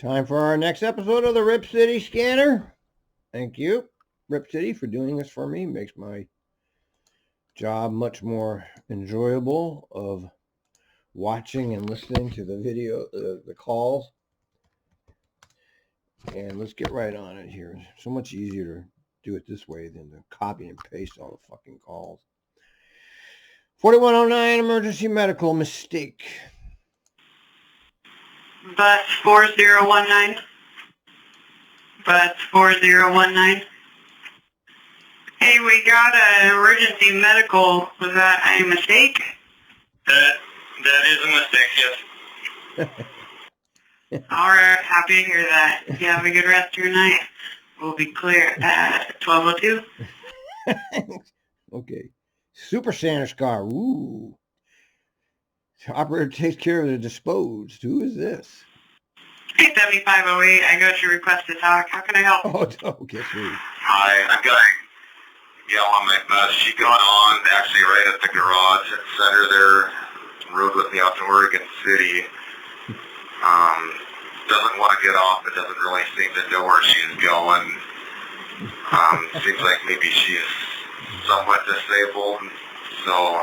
Time for our next episode of the Rip City Scanner. Thank you, Rip City, for doing this for me. Makes my job much more enjoyable of watching and listening to the video, the calls. And let's get right on it here. It's so much easier to do it this way than to copy and paste all the fucking calls. 4109 emergency medical mistake. Bus 4019. Bus 4019. Hey, we got an emergency medical. Was that a mistake? That is a mistake, yes. All right, happy to hear that. You have a good rest of your night. We'll be clear at 12:02. Okay. Super Santa Scar. Ooh. Operator takes care of the disposed. Who is this? Hey, 7508. I got your request to talk. How can I help? Oh, guess who? Hi, I've got a gal on my bus. She got on actually right at the garage at center there. Rode with me out to Oregon City. Doesn't want to get off, but doesn't really seem to know where she's going. Seems like maybe she's somewhat disabled, so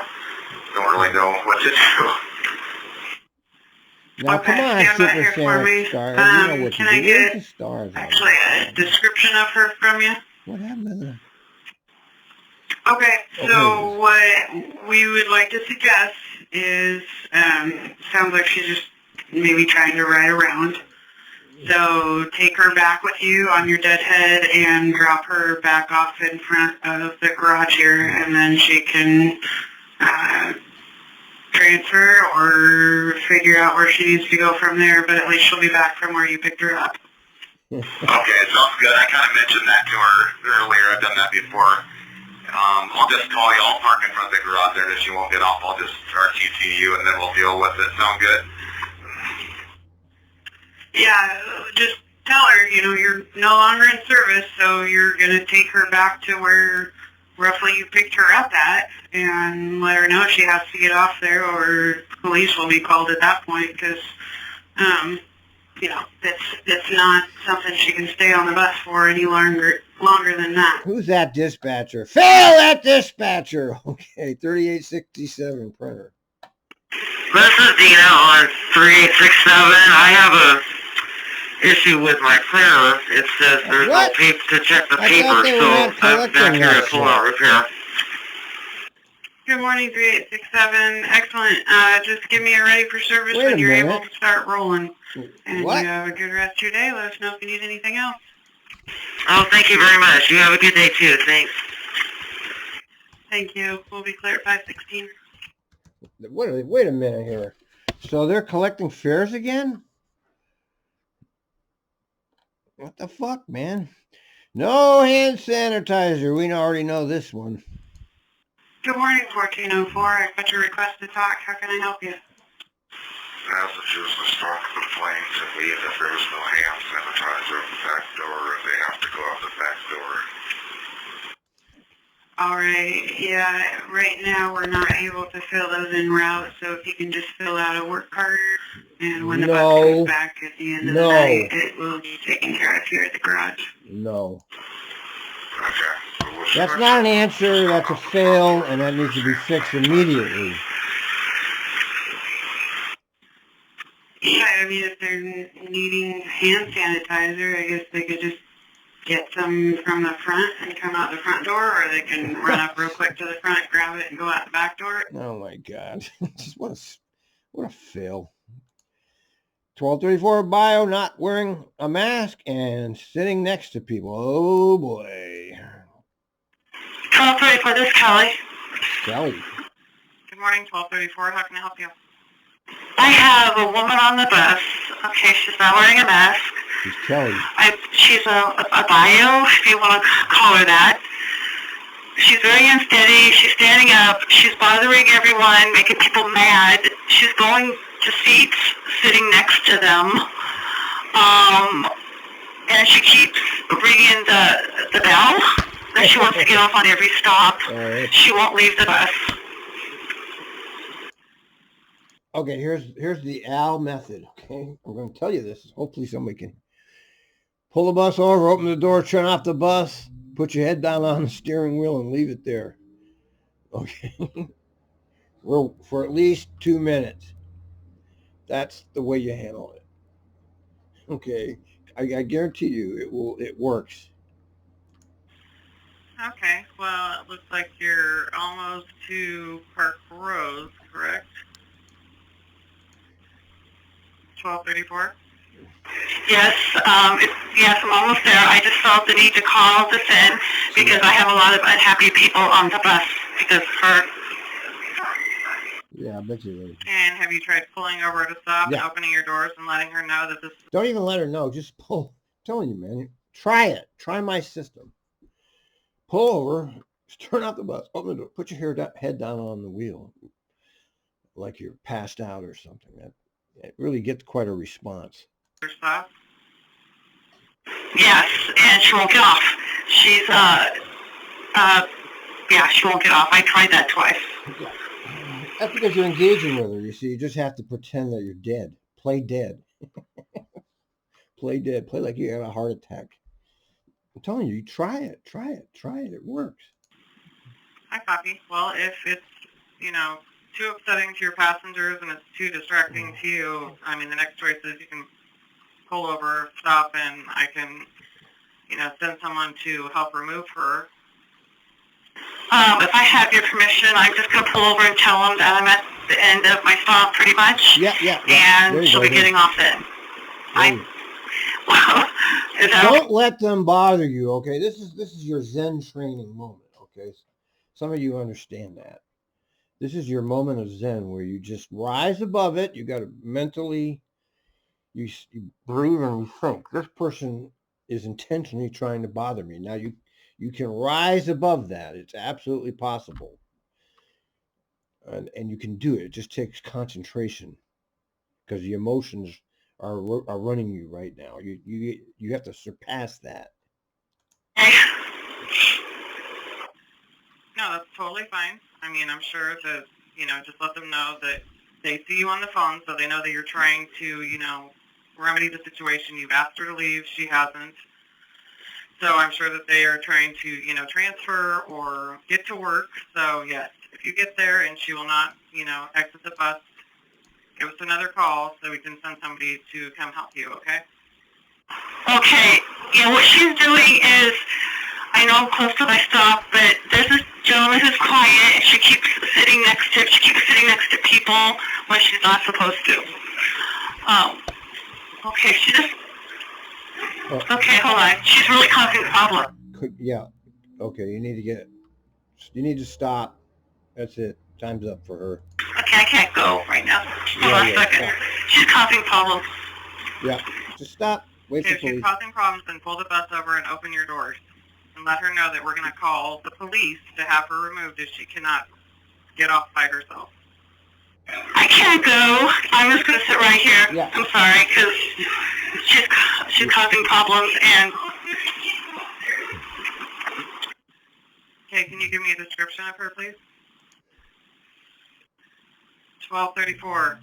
don't really know what to do. Now, Okay, come on, stand by Super here for me. Santa Scar. You know what Can to I do. Where's get the stars? actually a description of her from you? What happened to the... Okay, Oh, so what we would like to suggest is, sounds like she's just maybe trying to ride around. So take her back with you on your deadhead and drop her back off in front of the garage here, and then she can transfer or figure out where she needs to go from there, but at least she'll be back from where you picked her up. Okay, sounds good. I kind of mentioned that to her earlier. I've done that before. I'll just call you. I'll park in front of the garage there, and if she won't get off, I'll just RTT you, and then we'll deal with it. Sound good? Yeah, just tell her, you're no longer in service, so you're going to take her back to where roughly you picked her up at, and let her know she has to get off there, or police will be called at that point, because, it's not something she can stay on the bus for any longer than that. Who's that dispatcher? Fail that dispatcher! Okay, 3867 printer. This is Dina on 3867. I have a issue with my printer. It says there's no paper to check the paper, so I'm back here to pull out repair. Good morning, 3867. Excellent. Just give me a ready for service when you're able to start rolling. And you have a good rest of your day. Let us know if you need anything else. Oh, thank you very much. You have a good day, too. Thanks. Thank you. We'll be clear at 516. Wait a minute here. So they're collecting fares again? What the fuck, man? No hand sanitizer. We already know this one. Good morning, 1404. I got your request to talk. How can I help you? Passengers will start complaints and leave if there's no hand sanitizer at the back door, and they have to go out the back door. All right. Yeah, right now we're not able to fill those in route, so if you can just fill out a work card, and when the bus comes back at the end of the night, it will be taken care of here at the garage. No. Okay. That's not an answer. That's a fail, and that needs to be fixed immediately. Yeah, I mean, if they're needing hand sanitizer, I guess they could just get some from the front and come out the front door, or they can run up real quick to the front, grab it, and go out the back door. Oh my God! Just what a fail. 1234 bio, not wearing a mask and sitting next to people. Oh boy. 1234, this is Kelly. Kelly. Good morning, 1234. How can I help you? I have a woman on the bus. Okay, she's not wearing a mask. She's Kelly. She's a bio, if you want to call her that. She's very unsteady. She's standing up. She's bothering everyone, making people mad. She's going to seats, sitting next to them. And she keeps ringing the bell. That she wants to get off on every stop. She won't leave the bus. Okay, here's the Al method. Okay, I'm going to tell you this. Hopefully somebody can pull the bus over, open the door, turn off the bus, put your head down on the steering wheel, and leave it there. Okay, for at least 2 minutes. That's the way you handle it. Okay, I guarantee you it works. Okay, well, it looks like you're almost to Park Rose, correct? 1234? Yes, yes, I'm almost there. I just felt the need to call this in because I have a lot of unhappy people on the bus because of her. Yeah, I bet you do. And have you tried pulling over to stop and opening your doors and letting her know that this... Don't even let her know. Just pull. I'm telling you, man. Try it. Try my system. Pull over. Turn off the bus. Open the door. Put your head down on the wheel, like you're passed out or something. It really gets quite a response. Stop? Yes, and she won't get off. She's yeah, she won't get off. I tried that twice. Yeah. That's because you're engaging with her. You see, you just have to pretend that you're dead. Play dead. Play dead. Play like you had a heart attack. I'm telling you, try it. Try it. Try it. It works. I copy. Well, if it's, too upsetting to your passengers and it's too distracting to you, I mean, the next choice is you can pull over, stop, and I can, send someone to help remove her. If I have your permission, I'm just going to pull over and tell them that I'm at the end of my stop, pretty much. Yeah. And she'll be getting off then. Don't let them bother you, okay? This is your Zen training moment, okay? Some of you understand that. This is your moment of Zen where you just rise above it. You got to mentally, you breathe and you think. This person is intentionally trying to bother me. Now you can rise above that. It's absolutely possible. And you can do it. It just takes concentration because the emotions are running you right now. You have to surpass that. No, that's totally fine. I mean, I'm sure that, just let them know that they see you on the phone, so they know that you're trying to, remedy the situation. You've asked her to leave. She hasn't. So I'm sure that they are trying to, transfer or get to work. So, yes, if you get there and she will not, exit the bus, give us another call so we can send somebody to come help you, okay? Okay. Yeah, what she's doing is, I know I'm close to my stop, but there's this gentleman who's quiet, and she keeps sitting next to people when she's not supposed to. Okay, she just... Okay, hold on. She's really causing a problem. Yeah. Okay, you need to stop. That's it. Time's up for her. Okay, I can't go right now. Hold on a second. Yeah. She's causing problems. Yeah. Just stop. Wait for police. If she's causing problems, then pull the bus over and open your doors. And let her know that we're going to call the police to have her removed if she cannot get off by herself. I can't go. I'm just going to sit right here. Yeah. I'm sorry, because she's causing problems and... Okay, can you give me a description of her, please? 1234.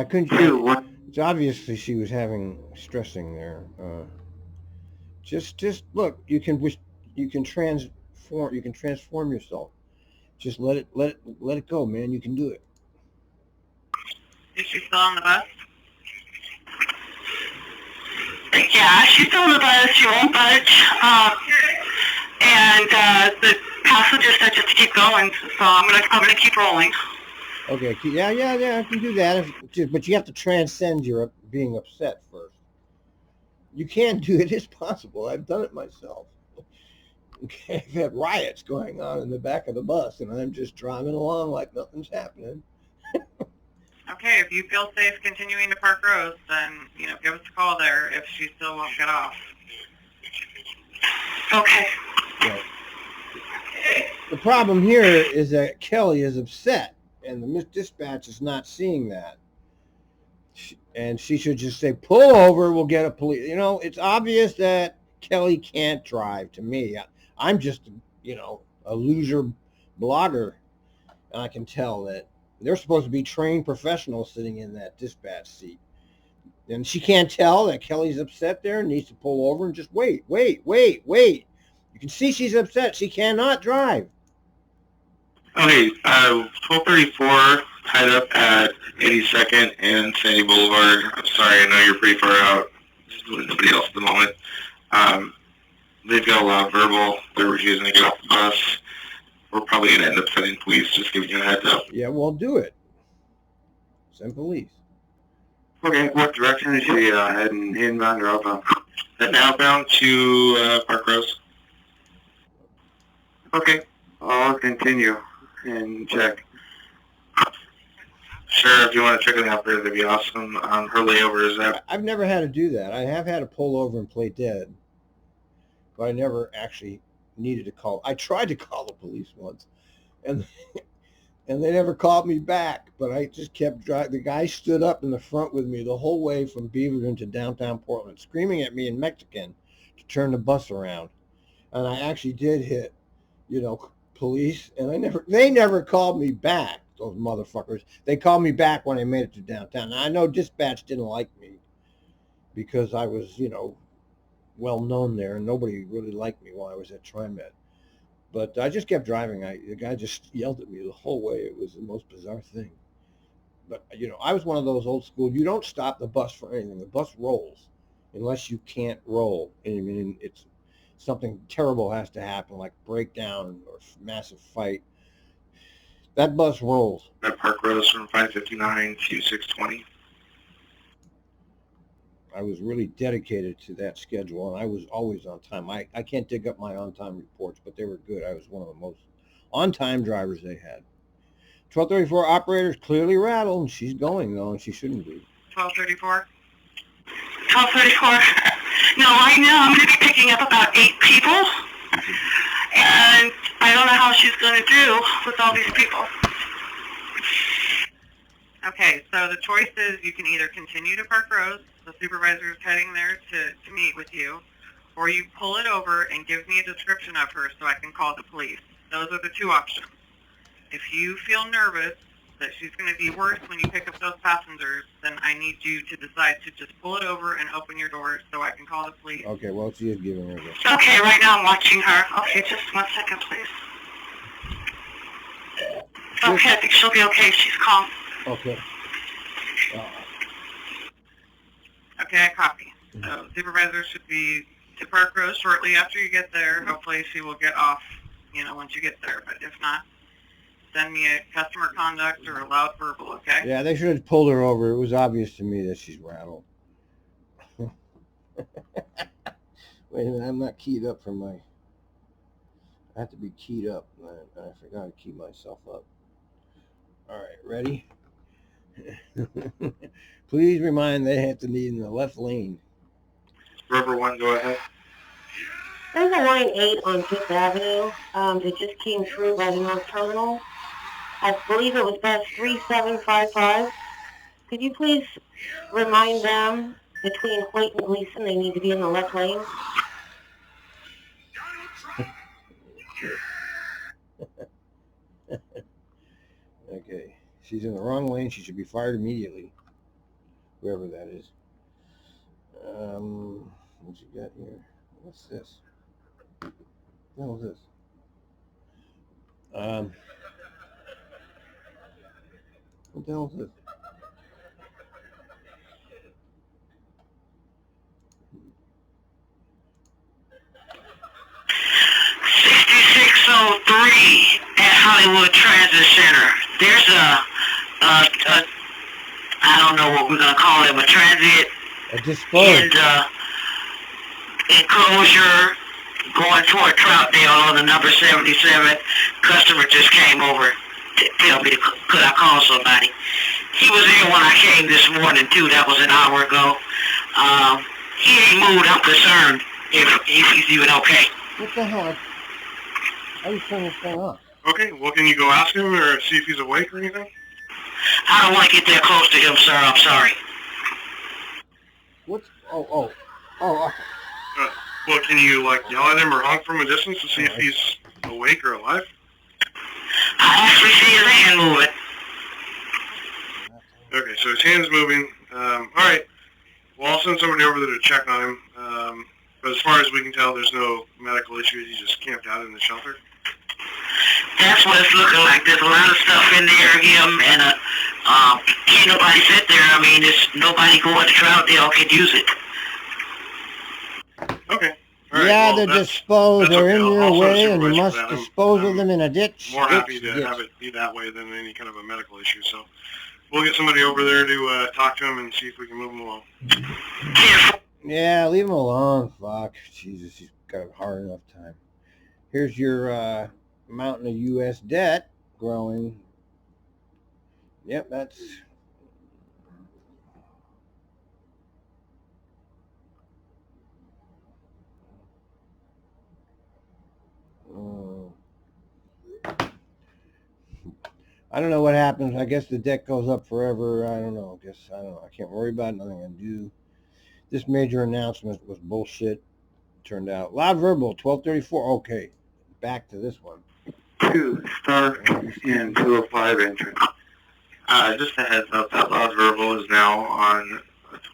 Couldn't you? It's obviously she was having stressing there. Just look. You can transform yourself. Just let it go, man. You can do it. Is she still on the bus? Yeah, she's still on the bus. She won't budge. And the passenger said just to keep going. So I'm gonna keep rolling. Okay. Yeah. I can do that. But you have to transcend your being upset first. You can do it. It's possible. I've done it myself. Okay, I've had riots going on in the back of the bus, and I'm just driving along like nothing's happening. Okay, if you feel safe continuing to Park Rose, then, give us a call there if she still won't get off. Okay. Right. The problem here is that Kelly is upset, and the dispatch is not seeing that. And she should just say, pull over, we'll get a police. It's obvious that Kelly can't drive to me. I'm just, a loser blogger. And I can tell that They're supposed to be trained professionals sitting in that dispatch seat. And she can't tell that Kelly's upset there and needs to pull over and just wait. You can see she's upset. She cannot drive. Okay, 1234 tied up at 82nd and Sandy Boulevard. I'm sorry, I know you're pretty far out. Just with nobody else at the moment. They've got a lot of verbal. They're refusing to get off the bus. We're probably going to end up sending police, just giving you a heads up. Yeah, well, do it. Send police. Okay, what direction is she heading, inbound or outbound? Heading outbound to Park Rose. Okay, I'll continue and check. Sure, if you want to check it out there, that'd be awesome. Her layover is that. I've never had to do that. I have had to pull over and play dead, but I never actually needed to call. I tried to call the police once, and they never called me back, but I just kept driving. The guy stood up in the front with me the whole way from Beaverton to downtown Portland, screaming at me in Mexican to turn the bus around. And I actually did hit, police, and they never called me back, those motherfuckers. They called me back when I made it to downtown. Now, I know dispatch didn't like me because I was, well known there, and nobody really liked me while I was at TRIMET. But I just kept driving. The guy just yelled at me the whole way. It was the most bizarre thing. But, I was one of those old school, you don't stop the bus for anything. The bus rolls unless you can't roll. And I mean, it's something terrible has to happen, like breakdown or massive fight. That bus rolls. At Park Rose from 559 to 620. I was really dedicated to that schedule, and I was always on time. I can't dig up my on-time reports, but they were good. I was one of the most on-time drivers they had. 1234 operator's clearly rattled, and she's going, though, and she shouldn't be. 1234? 1234. No, right now I'm going to be picking up about 8 people, and I don't know how she's going to do with all these people. Okay, so the choice is you can either continue to Park Rose, the supervisor is heading there to meet with you, or you pull it over and give me a description of her so I can call the police. Those are the two options. If you feel nervous that she's going to be worse when you pick up those passengers, then I need you to decide to just pull it over and open your door so I can call the police. Okay, well, she is giving her this. Okay, right now I'm watching her. Okay, just 1 second, please. Okay, I think she'll be okay. She's calm. Okay. Okay, I copy. So supervisor should be to Park Rose shortly after you get there. Hopefully she will get off, once you get there. But if not, send me a customer conduct or a loud verbal, okay? Yeah, they should have pulled her over. It was obvious to me that she's rattled. Wait a minute, I'm not keyed up for my... I have to be keyed up. I forgot to key myself up. All right, ready? Please remind they have to be in the left lane. River 1, go ahead. There's a line 8 on 5th Avenue that just came through by the North Terminal. I believe it was bus 3755. Could you please remind them between Hoyt and Gleason they need to be in the left lane? Okay, she's in the wrong lane. She should be fired immediately. Whoever that is. What you got here? What's this? What the hell is this? What the hell is this? At Hollywood Transit Center. There's I don't know what we're going to call it, a transit enclosure going toward Troutdale on the number 77. Customer just came over to tell me, could I call somebody? He was there when I came this morning, too. That was an hour ago. He ain't moved. I'm concerned if he's even okay. What the hell? How you turn this thing off? Okay, well, can you go ask him or see if he's awake or anything? I don't want to get that close to him, sir. I'm sorry. What's... Oh. Well, can you, yell at him or honk from a distance to see if he's awake or alive? I actually see his hand moving. Okay, so his hand's moving. All right. Well, I'll send somebody over there to check on him. But as far as we can tell, there's no medical issues. He's just camped out in the shelter. That's what it's looking like. There's a lot of stuff in there, him, and can't nobody sit there. I mean, there's nobody going to Troutdale can use it. Okay. All right, Yeah, well, they're that's disposed. They're okay. in I'll your send a way, and you supervisor must for that. dispose of I'm them in a ditch. more happy ditch, to ditch. have it be that way than any kind of a medical issue. So we'll get somebody over there to talk to him and see if we can move him along. Yeah, leave him alone. Fuck. Jesus, he's got a hard enough time. Here's your mountain of U.S. debt growing. Yep, that's... I don't know what happens. I guess the debt goes up forever. I don't know. I don't know. I can't worry about it. Nothing I can do. This major announcement was bullshit. Turned out. Loud verbal, 1234. Okay. Back to this one. 2 star and 205 entrance. Just a heads up, that loud verbal is now on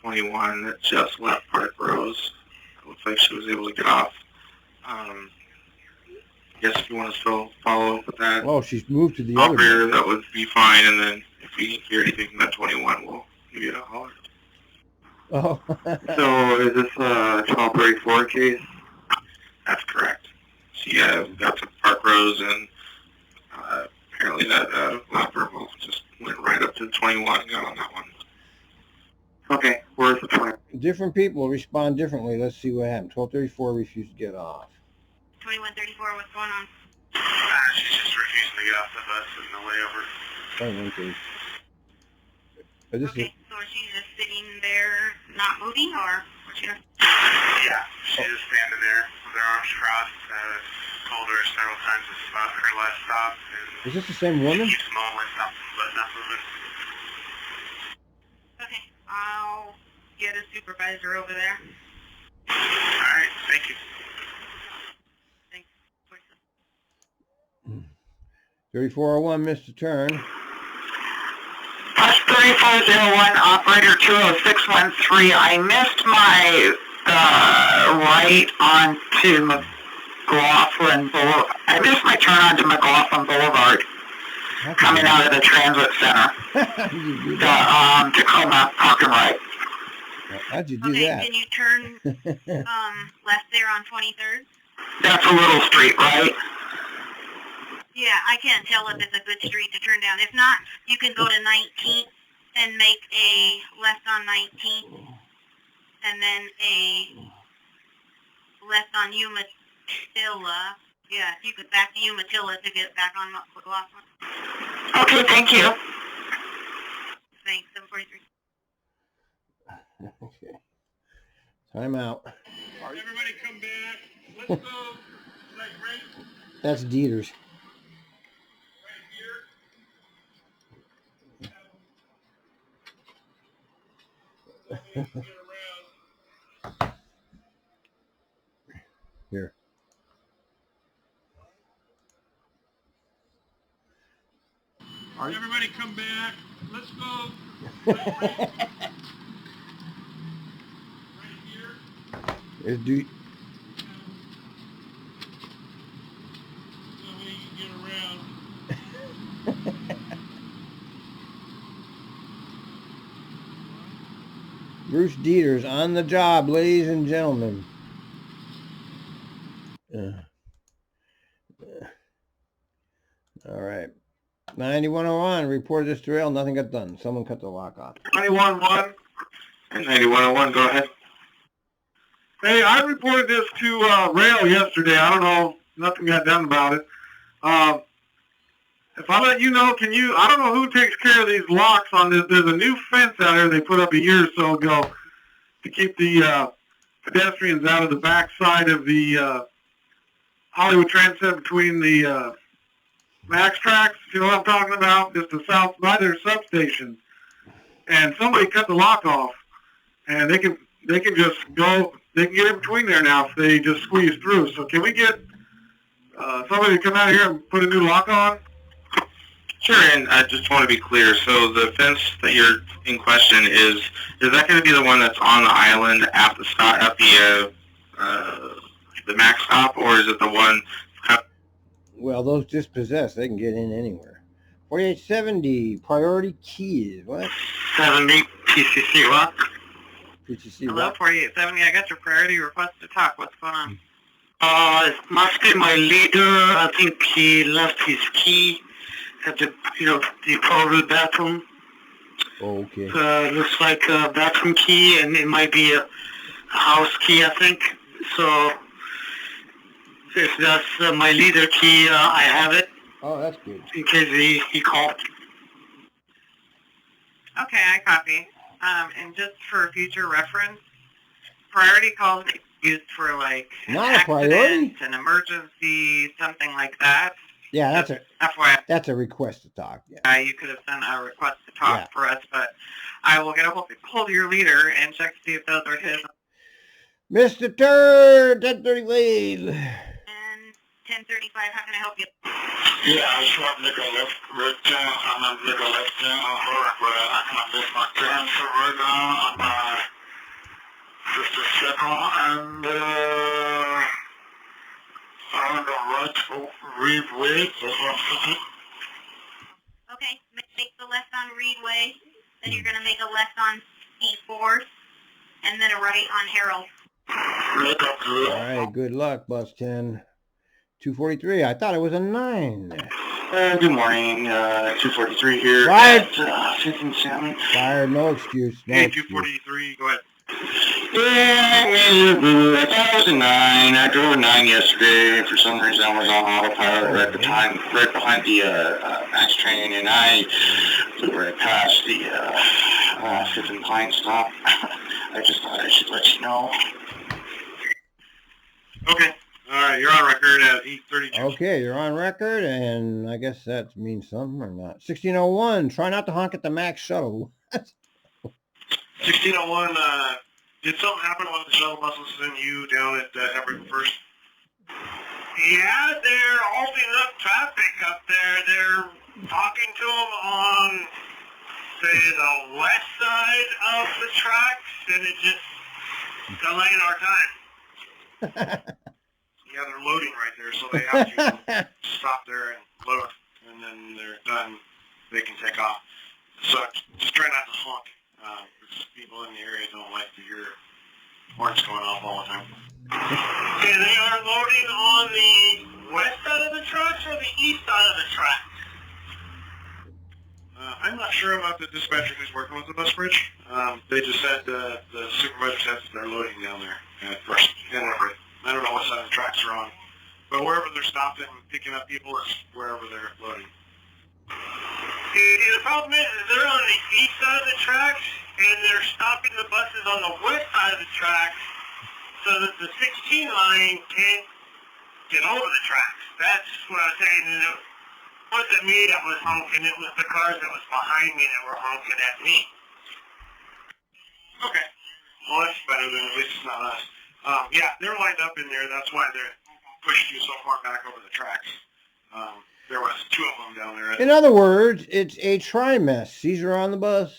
21 that just left Park Rose. It looks like she was able to get off. I guess if you want to still follow up with that Oh, she's moved to the other operator, one. that would be fine. And then if we hear anything from that 21, we'll give you a holler. Oh. So is this a 1234 case? That's correct. So yeah, we got to Park Rose, and apparently that loud verbal just went right up to 21 and got on that one. Okay, where's the 20? Different people respond differently. Let's see what happened. 1234 refused to get off. 2134, what's going on? She's just refusing to get off the bus in the layover. Okay, so is she just sitting there, not moving, or what's she doing? Yeah, she's just standing there with her arms crossed. Told her several times to stop her last stop. And Is this the same woman? she keeps mumbling something, but not moving. Okay, I'll get a supervisor over there. Alright, thank you. Thanks. 3401 missed a turn. Bus 3401, operator 20613. I missed my right onto McLaughlin Boulevard. I missed my turn onto McLaughlin Boulevard coming out of the transit center. How'd you do The that? Tacoma parking right. How'd you do Okay, that? can you turn left there on 23rd? That's a little street, right? Yeah, I can't tell if it's a good street to turn down. If not, you can go to 19th and make a left on 19th, and then a left on Umatilla. Yeah, if you could back to Umatilla to get back on McLaughlin. Okay, thank you. Thanks, 743. Okay. Time out. Everybody come back. Let's go. Like right That's Dieter's. Here. Everybody come back. Let's go. There's Dieter. So we can get around. Bruce Dieter's on the job, ladies and gentlemen. All right. 9101, report this derail. Nothing got done. Someone cut the lock off. 91-1 and 91-01, go ahead. Hey, I reported this to Rail yesterday. I don't know, nothing got done about it. If I let you know, can you, I don't know who takes care of these locks on this. There's a new fence out here they put up a year or so ago to keep the pedestrians out of the back side of the Hollywood Transit between the Max tracks. You know what I'm talking about? Just the south by their substation. And somebody cut the lock off, and they can just go. They can get in between there now if they just squeeze through. So can we get somebody to come out here and put a new lock on? Sure, and I just want to be clear. So the fence that you're in question is that going to be the one that's on the island at the stop at the max stop, or is it the one? Well, those dispossessed, they can get in anywhere. 4870 priority keys. What? 70 PCC what? PCC Hello, what? 4870. I got your priority request to talk. What's going on? It must be my leader. I think he left his key at the portable bathroom. Okay. Looks like a bathroom key, and it might be a house key, I think. So if that's my leader key, I have it Oh, that's good. in case he called. Okay, I copy. And just for future reference, priority calls get used for like an Not a priority? accident, an emergency, something like that. Yeah, that's FYI, that's a request to talk. Yeah. you could have sent a request to talk Yeah. for us, but I will get a hold of your leader and check to see if those are his. Mr. Turd, 1030 lead. And 1035, how can I help you? Yeah, I just want to make a left right turn. I'm going to make a left turn on her, but I can't make my turn. So right now, I'm just a second, and on the right Reed Way, that's what I'm thinking. Okay, make the left on Reedway, then you're going to make a left on C4, and then a right on Harold. Make up to it. All right, good luck, Bus 10. 243. I thought it was a 9. Good morning, 243 here. Right. At, 57. Fire, no excuse. No Hey, excuse. 243, go ahead. Yeah, I thought it was a 9. I drove a 9 yesterday. For some reason, I was on autopilot right behind the max train, and I flew right past the 5th and Pine stop. I just thought I should let you know. Okay. All right, you're on record at 832. Okay, you're on record, and I guess that means something or not. 1601. Try not to honk at the Max shuttle. 1601, did something happen while the shuttle bus was in you down at Evergreen first? Yeah, they're holding up traffic up there. They're talking to them on, say, the west side of the tracks, and it just delaying our time. Yeah, they're loading right there, so they have to stop there and load, and then they're done. They can take off. So just try not to honk. Because people in the area don't like to hear horns going off all the time. Okay, they are loading on the west side of the tracks or the east side of the tracks? I'm not sure about the dispatcher who's working with the bus bridge. They just said the supervisor says they're loading down there at first. I don't know what side of the tracks they're on. But wherever they're stopping and picking up people is wherever they're loading. The problem is they're on the east side of the tracks, and they're stopping the buses on the west side of the tracks so that the 16 line can't get over the tracks. That's what I was saying. And it wasn't me that was honking, it was the cars that was behind me that were honking at me. Okay. Well, that's better than at least it's not us. Yeah, they're lined up in there. That's why they're pushed you so far back over the tracks. There was 2 of them down there. In other words, it's a TRIMET. Seizure on the bus.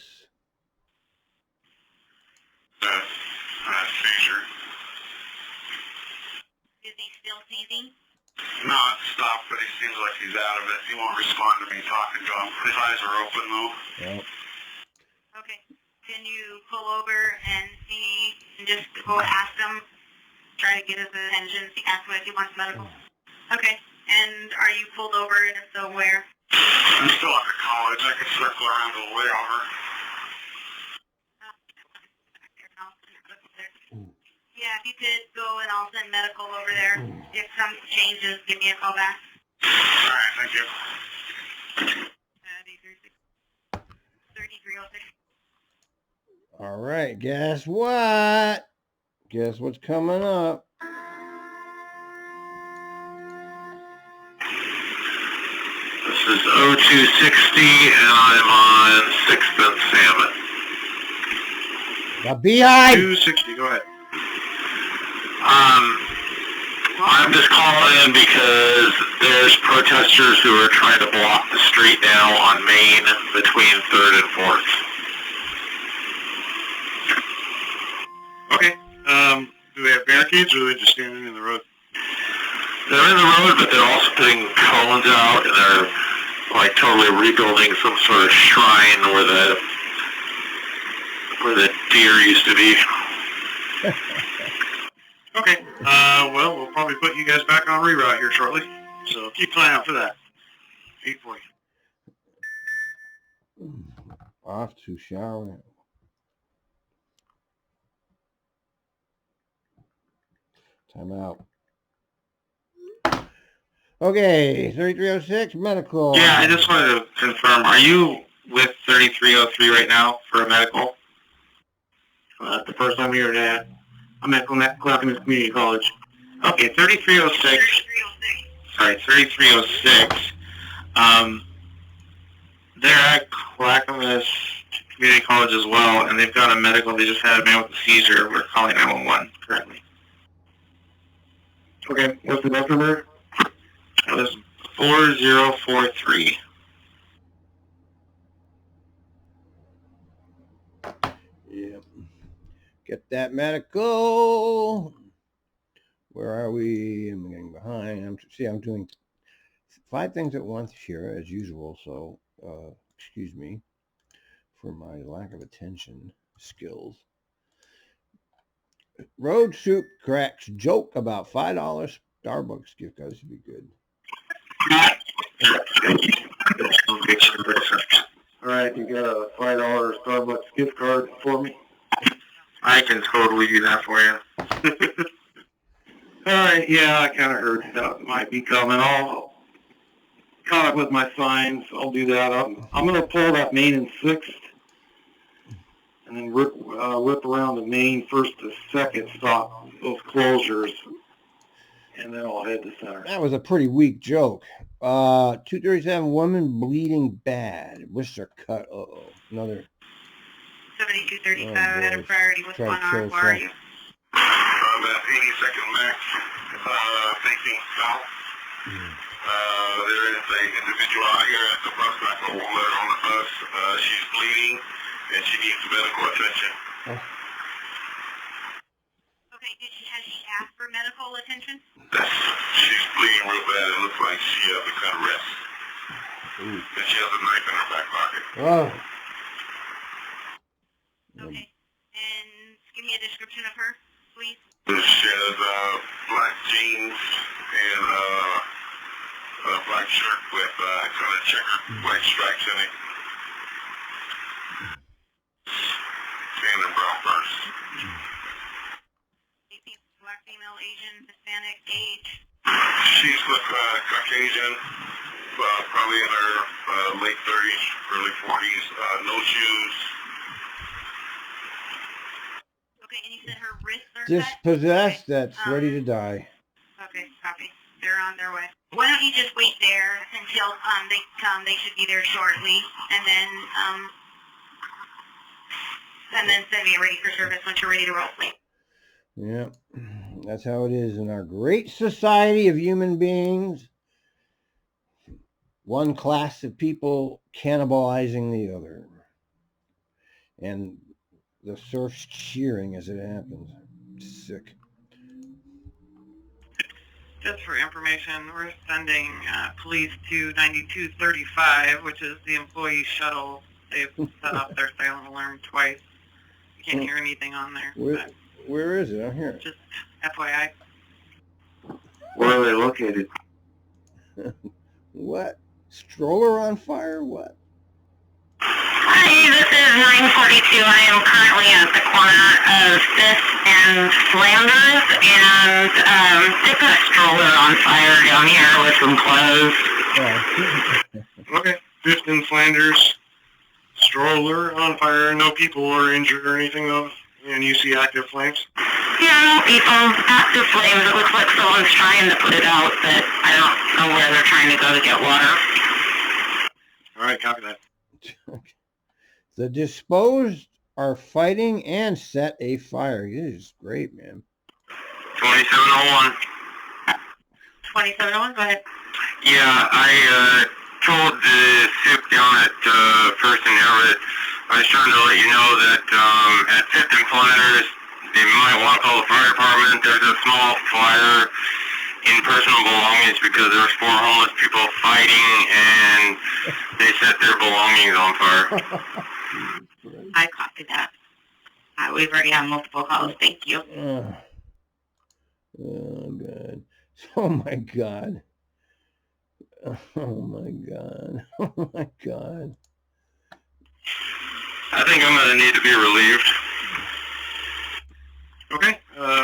Seizure. Is he still seizing? No, it stopped, but he seems like he's out of it. He won't respond to me talking to him. His eyes are open, though. Yep. Okay. Can you pull over and see, and just go ask him, try to get his attention, ask him if he wants medical? Okay. And are you pulled over, and if so, where? I'm still at the college. I can circle around all the way over. Yeah, if you could go and I'll send medical over there. If something changes, give me a call back. All right, thank you. 3306. All right, guess what? Guess what's coming up? This is 0260, and I'm on 6th and Salmon. The Beehive. 260, go ahead. I'm just calling in because there's protesters who are trying to block the street now on Main between 3rd and 4th. Okay. Do they have barricades, or are they just standing in the road? They're in the road, but they're also putting cones out, and they're like totally rebuilding some sort of shrine where the deer used to be. Okay. Well, we'll probably put you guys back on reroute here shortly, so keep an eye out for that. 840. Off to shower. Time out. Okay, 3306 medical. Yeah, I just wanted to confirm, are you with 3303 right now for a medical? That's the first time here, Dad. I'm at Clackamas Community College. Okay, 3306. Sorry, 3306. They're at Clackamas Community College as well, and they've got a medical. They just had a man with a seizure. We're calling 911 currently. Okay, what's the bus number? It was 4043. Yep. Get that medical. Where are we? I'm getting behind. I'm doing 5 things at once here as usual. So excuse me for my lack of attention skills. Road Soup cracks joke about $5 Starbucks gift card. This would be good. All right, you got a $5 Starbucks gift card for me? I can totally do that for you. All right, yeah, I kind of heard that might be coming. I'll caught up with my signs. I'll do that. I'm going to pull that Main and 6th and then whip around the Main 1st to 2nd stop, those closures, and then I'll head to center. That was a pretty weak joke. 237 woman bleeding bad. Whisker cut. Uh-oh. Another. 7235 at a priority. What's going on? Where are you? I'm at 82nd Max, facing south. There is an individual out here at the bus stop, a woman on the bus. She's bleeding, and she needs medical attention. Okay, has she asked for medical attention? She's bleeding real bad. It looks like she has a cut wrist. And she has a knife in her back pocket. Oh. Okay, and give me a description of her, please. She has black jeans and a black shirt with kind of checkered white stripes in it. And a brown purse. Black, female, Asian, Hispanic, age? She's with Caucasian, probably in her late 30s, early 40s, no shoes. Okay, and you said her wrists are Dispossessed, that's ready to die. Okay, copy. They're on their way. Why don't you just wait there until they come? They should be there shortly, and then send me a ready for service once you're ready to roll, please. Yeah, that's how it is in our great society of human beings. One class of people cannibalizing the other. And the surf's cheering as it happens. Sick. Just for information, we're sending police to 9235, which is the employee shuttle. They've set off their silent alarm twice. You can't hear anything on there. Where is it? I'm here. Just FYI. Where are they located? What? Stroller on fire? What? Hi, this is 942. I am currently at the corner of 5th and Flanders, and they've got a stroller on fire down here with some clothes. Okay, 5th and Flanders, stroller on fire, no people are injured or anything though, and you see active flames? Yeah, no people, active flames. It looks like someone's trying to put it out, but I don't know where they're trying to go to get water. All right, copy that. The disposed are fighting and set a fire. This is great, man. 2701. 2701, go ahead. Yeah, I told the soup down at First and Everett, I was trying to let you know that at 5th and Flanders, you might want to call the fire department. There's a small fire in personal belongings because there's 4 homeless people fighting and they set their belongings on fire. I copied that. We've already had multiple calls. Thank you. Oh, God. Oh, my God. Oh, my God. Oh, my God. I think I'm going to need to be relieved. Okay,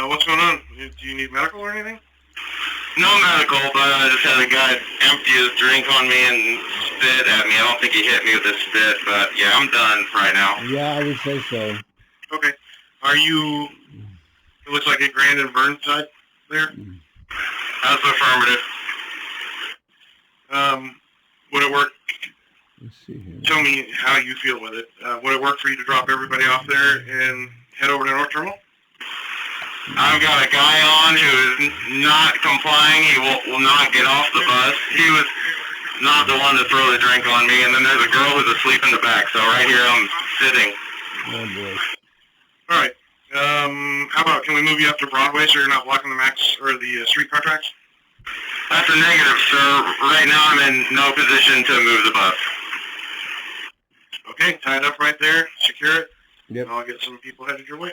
what's going on? Do you need medical or anything? No medical, but I just had a guy empty his drink on me and spit at me. I don't think he hit me with a spit, but yeah, I'm done right now. Yeah, I would say so. Okay. Are you, it looks like at Grand and Burnside there? That's affirmative. Would it work? Let's see here. Tell me how you feel with it. Would it work for you to drop everybody off there and head over to North Terminal? I've got a guy on who is not complying. He will not get off the bus. He was not the one to throw the drink on me. And then there's a girl who's asleep in the back. So right here I'm sitting. Oh, boy. All right. How about, can we move you up to Broadway so you're not blocking the max or the streetcar tracks? That's a negative, sir. Right now I'm in no position to move the bus. Okay, tie it up right there. Secure it. Yep. And I'll get some people headed your way.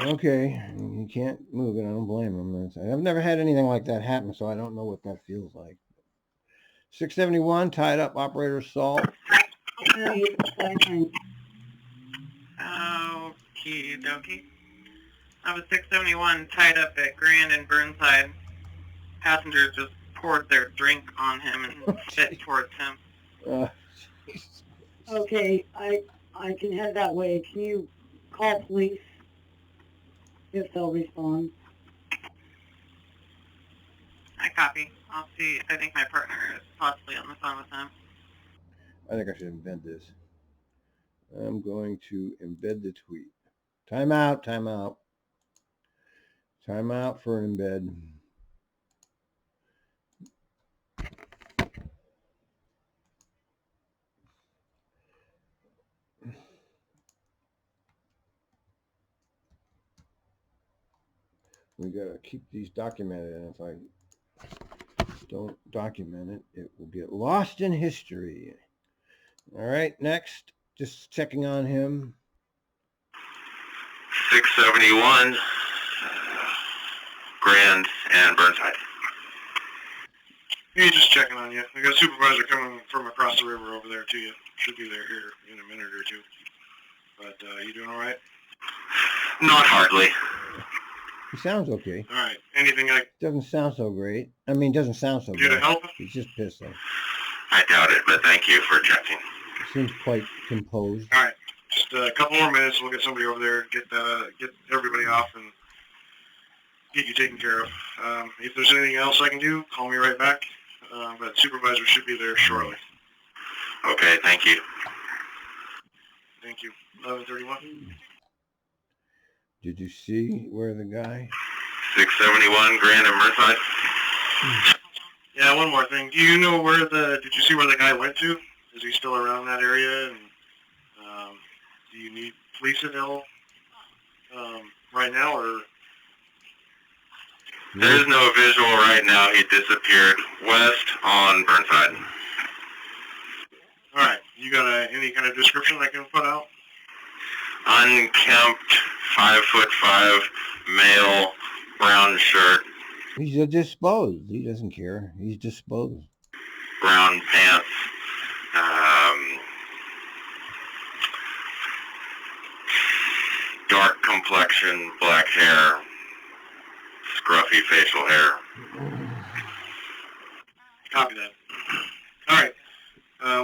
Okay, you can't move it. I don't blame him. I've never had anything like that happen, so I don't know what that feels like. 671, tied up, operator assault. Okie dokie. I was 671 tied up at Grand and Burnside. Passengers just poured their drink on him and spit towards him. Okay, I can head that way. Can you call police if they'll respond? I copy. I'll see. I think my partner is possibly on the phone with them. I think I should embed this. I'm going to embed the tweet. Time out, time out. Time out for an embed. We gotta keep these documented, and if I don't document it, it will get lost in history. All right, next, just checking on him. 671, Grand and Burnside. Hey, just checking on you. We got a supervisor coming from across the river over there to you. Should be there here in a minute or two. But you doing all right? Not hardly. He sounds okay. All right. Anything I Doesn't sound so great. I mean, doesn't sound so can do to good. help? He's just pissed though. I doubt it, but thank you for checking. Seems quite composed. All right. Just a couple more minutes. We'll get somebody over there, get everybody off, and get you taken care of. If there's anything else I can do, call me right back. But supervisor should be there shortly. Okay, thank you. Thank you. 1131. Did you see where the guy? 671, Grand and Burnside. Yeah, one more thing. Do you know did you see where the guy went to? Is he still around that area? And do you need police available right now, or? There's no visual right now. He disappeared west on Burnside. All right. You got any kind of description I can put out? Unkempt, 5'5", male, brown shirt, He's disposed. He doesn't care. He's disposed. brown pants, dark complexion, black hair, scruffy facial hair. Copy that. All right.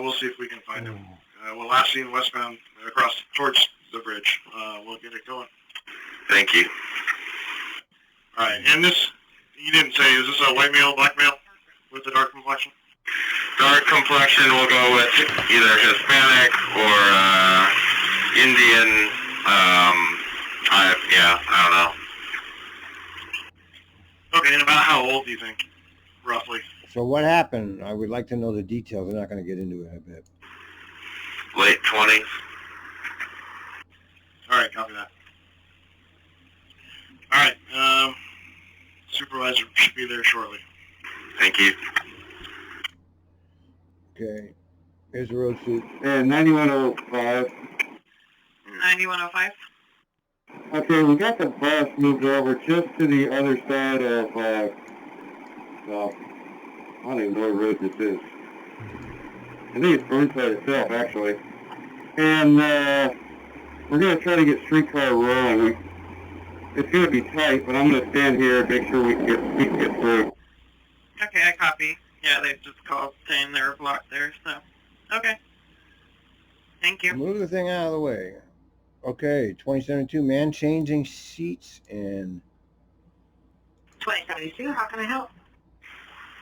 We'll see if we can find him. We'll last seen westbound across towards the bridge. We'll get it going. Thank you. All right. And this, you didn't say, is this a white male, black male with the dark complexion? Dark complexion will go with either Hispanic or Indian. I don't know. Okay, and about how old do you think, roughly? So what happened? I would like to know the details. I'm not going to get into it a bit. Late 20s. All right, copy that. All right, supervisor should be there shortly. Thank you. Okay. Here's the road suit. And 9105. 9105. Okay, we got the bus moved over just to the other side of, I don't even know what road this is. I think it's Burnside itself, actually. And, we're going to try to get streetcar rolling. It's going to be tight, but I'm going to stand here and make sure we can get through. Okay, I copy. Yeah, they just called saying they were blocked there, so. Okay. Thank you. Move the thing out of the way. Okay, 2072, man changing seats and... 2072, how can I help?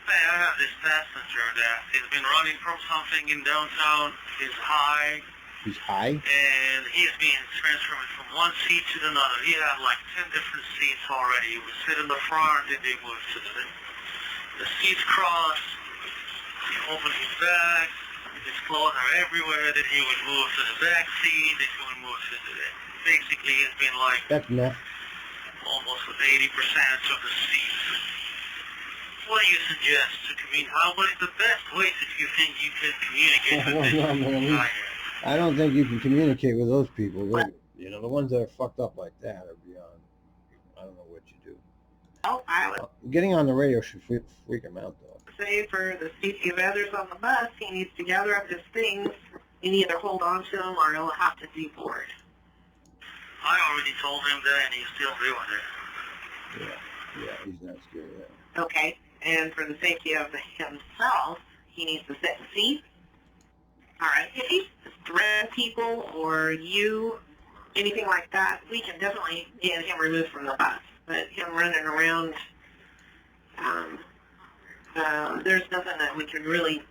Hey, I have this passenger that he's been running from something in downtown. He's high. He's high? And he's being transferred from one seat to another. He had like 10 different seats already. He would sit in the front, then they moved to the seats cross. He opened his bag. His clothes are everywhere. Then he would move to the back seat. Then he would move to the... Basically, it's been like... That's meth. Almost 80% of the seats. What do you suggest to communicate? What is the best ways if you think you can communicate with this guy? I don't think you can communicate with those people. You know, the ones that are fucked up like that are beyond. I don't know what you do. Oh, I would Getting on the radio should freak him out, though. say for the safety of others on the bus, he needs to gather up his things and either hold on to them or he'll have to deboard. I already told him that and he's still doing it. Yeah, he's not scared of that. Okay, and for the safety of himself, he needs to sit in the seat. All right, if he threatens people or you, anything like that, we can definitely get him removed from the bus. But him running around, there's nothing that we can really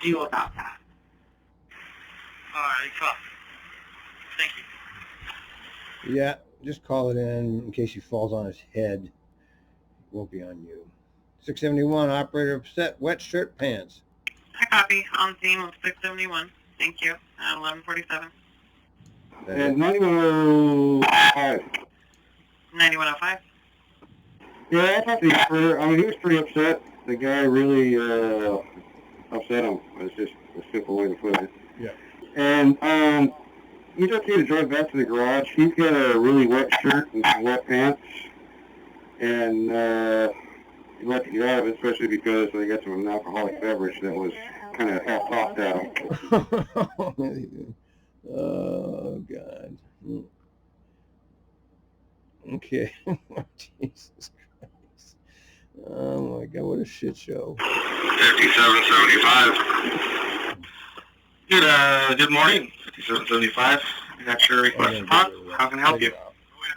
do about that. All right, copy. Thank you. Yeah, just call it in case he falls on his head. It won't be on you. 671, operator upset, wet shirt pants. I copy. On scene with 671. Thank you. At 1147. And 9105. 9105. Yeah, I thought he was pretty upset. The guy really upset him. It's just a simple way to put it. Yeah. And he's okay to drive back to the garage. He's got a really wet shirt and some wet pants. And he'd like to get out of it, especially because they got some alcoholic beverage that was kind of half tossed at him. Oh, God. Okay. Jesus Christ. Oh, my God, what a shit show. 5775. Good morning, 5775. I got your request to talk. How can I help you?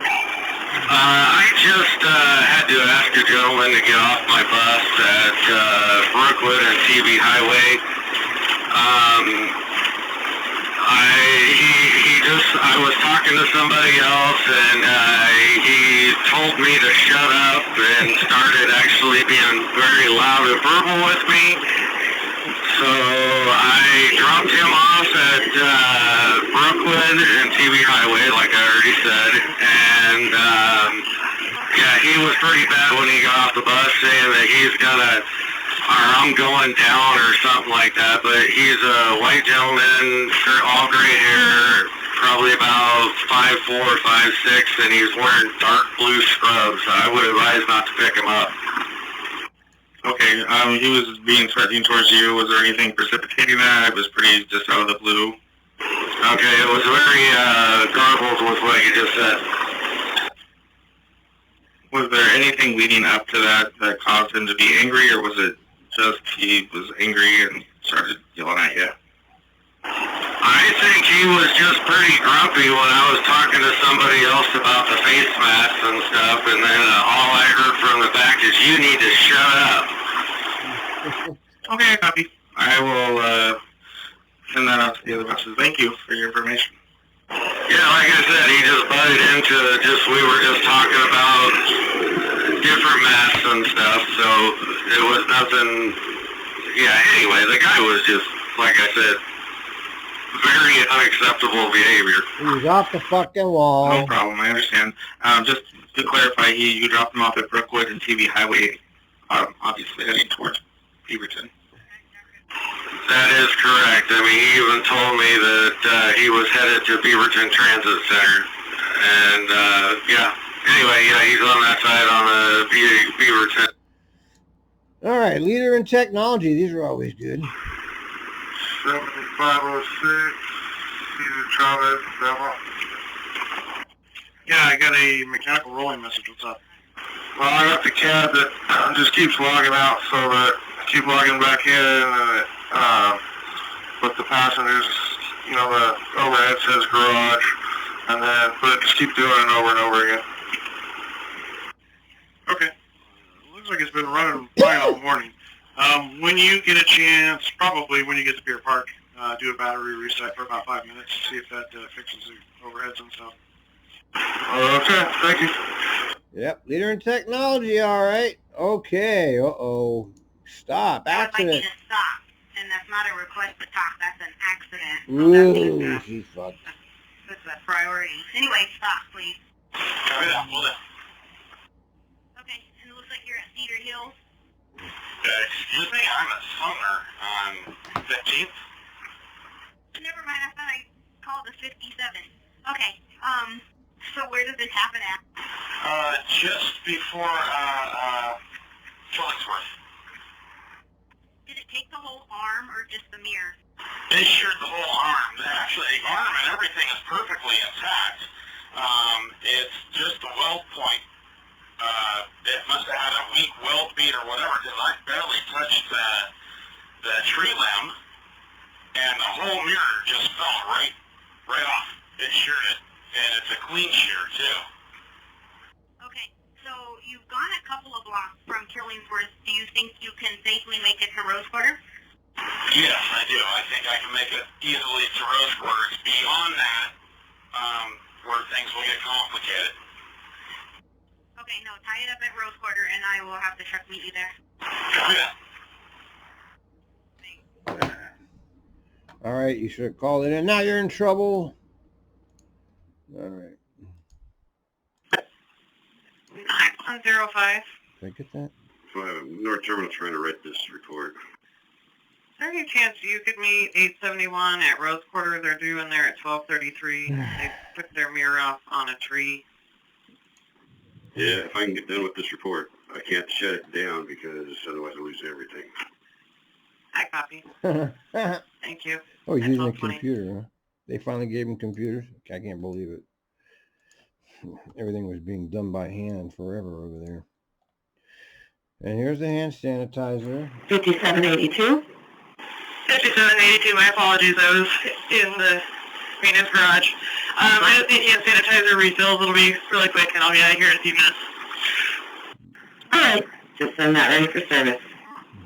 I just had to ask a gentleman to get off my bus at Brookwood and TV Highway. I was talking to somebody else and he told me to shut up and started actually being very loud and verbal with me. So I dropped him off at Brookwood and TV Highway, like I already said, and yeah, he was pretty bad when he got off the bus, saying that he's gonna, or I'm going down or something like that, but he's a white gentleman, all gray hair, probably about 5'4", 5'6", and he's wearing dark blue scrubs. I would advise not to pick him up. Okay, he was being threatening towards you. Was there anything precipitating that? It was pretty just out of the blue. Okay, it was very garbled with what you just said. Was there anything leading up to that that caused him to be angry, or was it just he was angry and started yelling at you? I think he was just pretty grumpy when I was talking to somebody else about the face masks and stuff, and then all I heard from the back is, "You need to shut up." Okay, copy. I will send that out to the other buses. Thank you for your information. Yeah, like I said, he just butted into we were just talking about different masks and and stuff, so it was nothing. Yeah, anyway, the guy was just, like I said, very unacceptable behavior. He was off the fucking wall. No problem, I understand. Just to clarify, you dropped him off at Brookwood and TV Highway, obviously heading towards Beaverton. That is correct. I mean, he even told me that he was headed to Beaverton Transit Center. And, yeah. Anyway, yeah, he's on that side on the Beaverton. All right, leader in technology. These are always good. 7506, Caesar Chavez, Bama. Yeah, I got a mechanical rolling message. What's up? Well, I got the cab that just keeps logging out, so that I keep logging back in, and with the passengers, you know, the overhead says garage, and then, but just keep doing it over and over again. Okay. Looks like it's been running fine all morning. When you get a chance, probably when you get to Pier Park, do a battery reset for about 5 minutes, see if that fixes the overheads and stuff. Okay, thank you. Yep, leader in technology, all right. Okay, uh-oh. Stop, I would like you accident. to stop, and that's not a request to talk, that's an accident. So Ooh, she fucked. That's a priority. Anyway, stop, please. Copy that, hold it. Okay, and it looks like you're at Cedar Hills. Excuse me, I'm at Sumner on 15th. Never mind, I thought I called the 57. Okay, so where did this happen at? Just before, Killingsworth. Did it take the whole arm or just the mirror? They sheared the whole arm. Actually, the arm and everything is perfectly intact. It's just the weld point. It must have had a weak weld bead or whatever, because I barely touched the tree limb, and the whole mirror just fell right off. It sheared it, and it's a clean shear, too. Okay, so you've gone a couple of blocks from Killingsworth. Do you think you can safely make it to Rose Quarter? Yes, I do. I think I can make it easily to Rose Quarters. Beyond that, where things will get complicated. Okay, no, tie it up at Rose Quarter, and I will have the truck meet you there. Yeah. All right, you should have called it in. Now you're in trouble. All right. 9105. Did I get that? So I have North Terminal trying to write this report. Is there any chance you could meet 871 at Rose Quarter? They're due in there at 12:33. They took their mirror off on a tree. Yeah, if I can get done with this report. I can't shut it down because otherwise I'll lose everything. I copy. Thank you. Oh, he's At using a 12:20. computer, huh? They finally gave him computers? I can't believe it. Everything was being done by hand forever over there. And here's the hand sanitizer. 5782. 5782, my apologies. I was in the maintenance garage. I just need hand sanitizer refills. It'll be really quick, and I'll be out of here in a few minutes. All right, just send that ready for service.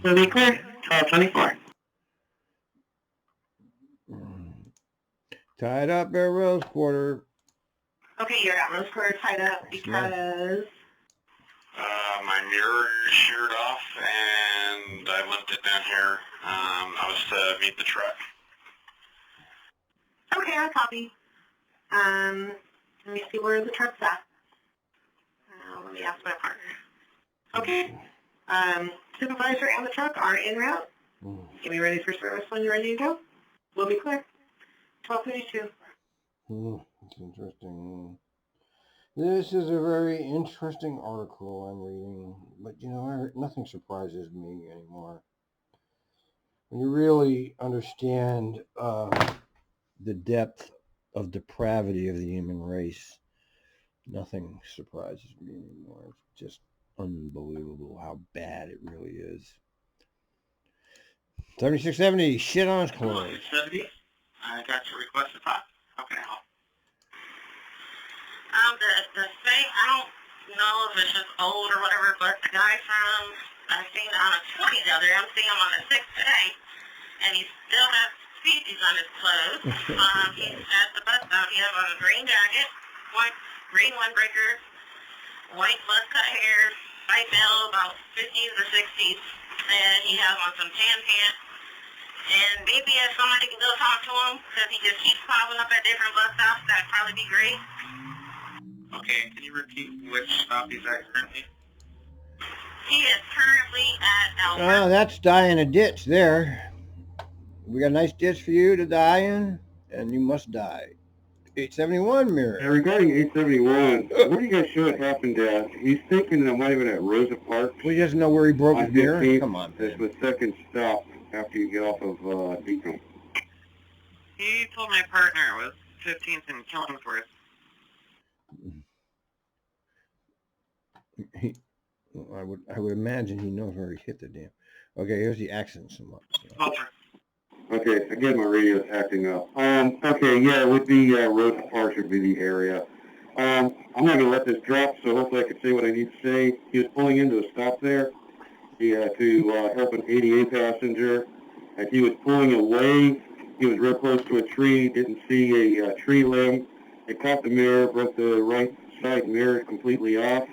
We'll be clear, 1224. Tied up at Rose Quarter. Okay, you're at Rose Quarter tied up because... My mirror sheared off, and I limped it down here. I was to meet the truck. Okay, I copy. Let me see where the truck's at. Let me ask my partner. Okay. Supervisor and the truck are en route. Get me ready for service when you're ready to go. We'll be clear. 12:32. That's interesting. This is a very interesting article I'm reading, but you know, nothing surprises me anymore. When you really understand the depth of depravity of the human race, nothing surprises me anymore. It's just unbelievable how bad it really is. 7670, shit on his clothes. 70. I got your request to talk. How can I help? The thing, I don't know if it's just old or whatever, but the guy from, I seen on a 20 the other day, I'm seeing him on a 6 today, and he still has Feces on his clothes. He's at the bus stop. He has on a green jacket, white, green windbreaker, white buzz cut hair, white male, about 50s or 60s, and he has on some tan pants. And maybe if somebody can go talk to him, because he just keeps popping up at different bus stops, that'd probably be great. Okay, can you repeat which stop he's at currently? He is currently at Oh, that's die in a ditch there. We got a nice ditch for you to die in, and you must die. 871 mirror. Regarding 871, where do you guys show it happened at? He's thinking it might have been at Rosa Park. Well, he doesn't know where he broke his mirror? 15th. Come on, That's man. the second stop after you get off of Deacon. He told my partner it was 15th and Killingsworth. I would imagine he knows where he hit the damn. Okay, here's the accident synopsis. Okay, again, my radio's acting up. Okay, yeah, it would be Rosa Park would be the area. I'm not going to let this drop, so hopefully I can say what I need to say. He was pulling into a stop there to help an ADA passenger. As he was pulling away, he was real close to a tree, didn't see a tree limb. It caught the mirror, broke the right side mirror completely off,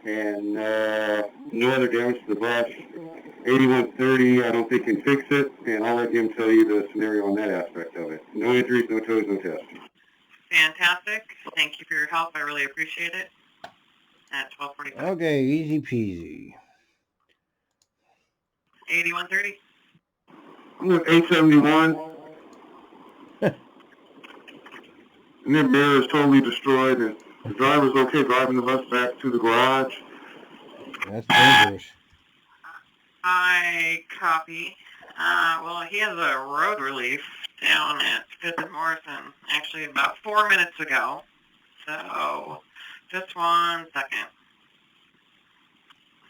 and no other damage to the bus. 8130, I don't think can fix it, and I'll let him tell you the scenario on that aspect of it. No injuries, no toes, no tests. Fantastic. Thank you for your help. I really appreciate it. At 12:45. Okay, easy peasy. 8130. I'm with 871. And their mirror is totally destroyed, and the driver's okay driving the bus back to the garage. That's dangerous. I copy. Well, he has a road relief down at 5th and Morrison, actually about 4 minutes ago. So, just 1 second.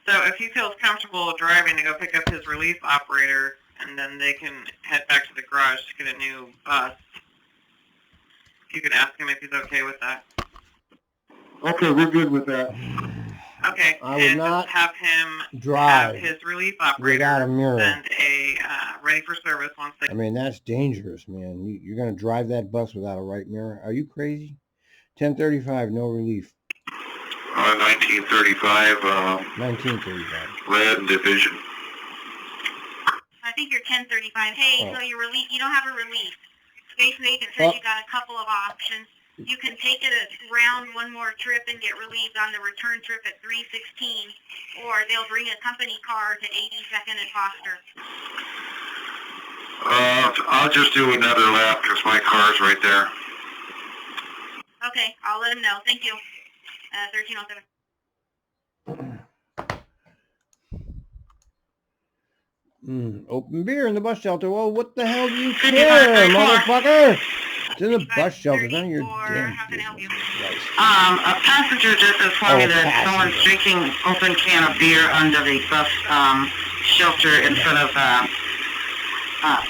So if he feels comfortable driving to go pick up his relief operator, and then they can head back to the garage to get a new bus, you could ask him if he's okay with that. Okay, we're good with that. Okay, I would and not just have him drive have his relief operator without a mirror. send a ready for service once they... I mean, that's dangerous, man. You're going to drive that bus without a right mirror? Are you crazy? 1035, no relief. 1935, 1935. red division. I think you're 1035. Hey, Oh. so your relief, you don't have a relief. Space Agent says you got a couple of options. You can take it around one more trip and get relieved on the return trip at 316, or they'll bring a company car to 82nd and Foster. I'll just do another lap because my car's right there. Okay, I'll let him know. Thank you. 1307. Open beer in the bus shelter. Well, what the hell do you care, motherfucker? It's in the bus shelter. None of your damn business. A passenger just informed me that someone's drinking open can of beer under the bus shelter in front of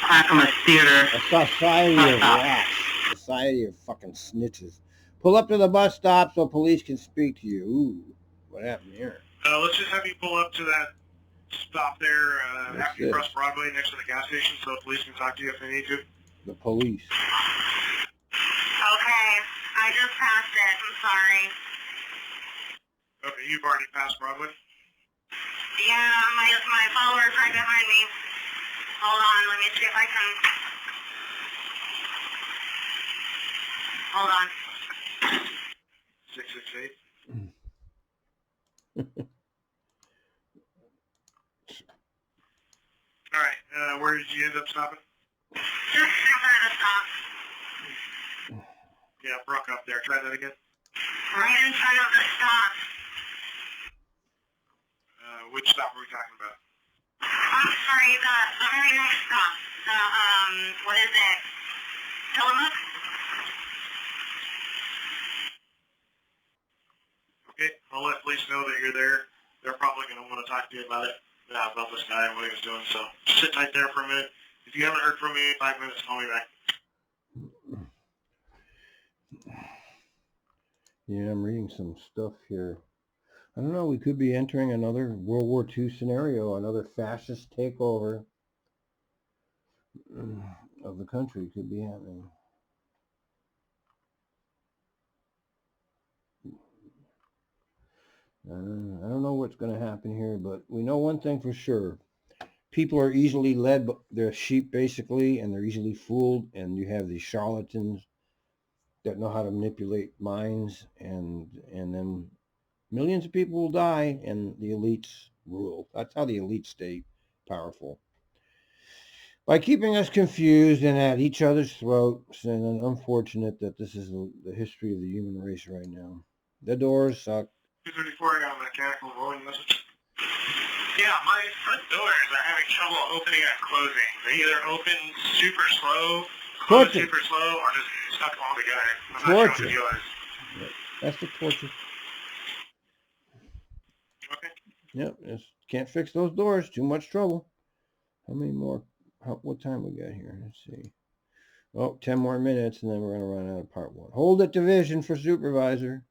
Clackamas Theater. A society of rats. Society of fucking snitches. Pull up to the bus stop so police can speak to you. Ooh, what happened here? Let's just have you pull up to that stop there after you this? cross Broadway next to the gas station so police can talk to you if they need to. The police. Okay, I just passed it. I'm sorry. Okay, you've already passed Broadway? Yeah, my follower's right behind me. Hold on, let me see if I can... Hold on. 668. All right, where did you end up stopping? Just in front of the stop. Yeah, broke up there. Try that again. Right in front of the stop. Which stop were we talking about? I'm sorry, the very next stop. What is it? Tillamook? Okay, I'll let police know that you're there. They're probably going to want to talk to you about it, about this guy and what he was doing. So just sit tight there for a minute. If you haven't heard from me in 5 minutes, call me back. Yeah, I'm reading some stuff here. I don't know, we could be entering another World War II scenario, another fascist takeover of the country could be happening. I don't know what's going to happen here, but we know one thing for sure. People are easily led, they're sheep basically, and they're easily fooled, and you have these charlatans that know how to manipulate minds, and then millions of people will die, and the elites rule. That's how the elites stay powerful. By keeping us confused and at each other's throats, and unfortunate that this is the history of the human race right now. The doors suck. 234, I got a mechanical rolling message. Yeah, my front doors are having trouble opening and closing. They either open super slow, close super slow, or just stuck all together. I'm not sure what the deal is. That's the torture. Okay. Yep, can't fix those doors. Too much trouble. How many more? What time we got here? Let's see. Oh, 10 more minutes, and then we're going to run out of part 1. Hold at division for supervisor.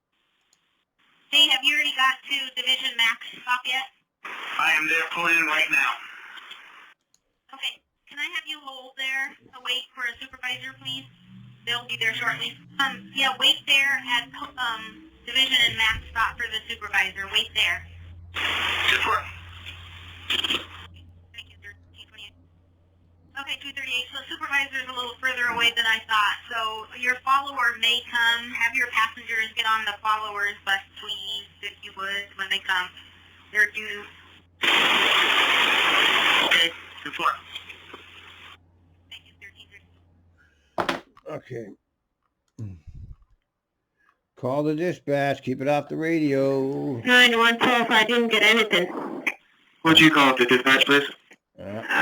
Hey, have you already got to Division Max stop yet? I am there pulling in right now. Okay, can I have you hold there to wait for a supervisor, please? They'll be there shortly. Yeah, wait there at Division and Max stop for the supervisor. Wait there. Support. Thank you, sir. T28. Okay, 238. So the supervisor's a little further away than I thought. So your follower may come. Have your passengers get on the follower's bus, please, if you would, when they come. They're due. Okay, support. Thank you, 13. Okay. Call the dispatch. Keep it off the radio. 912, I didn't get anything. What'd you call it, the dispatch, please?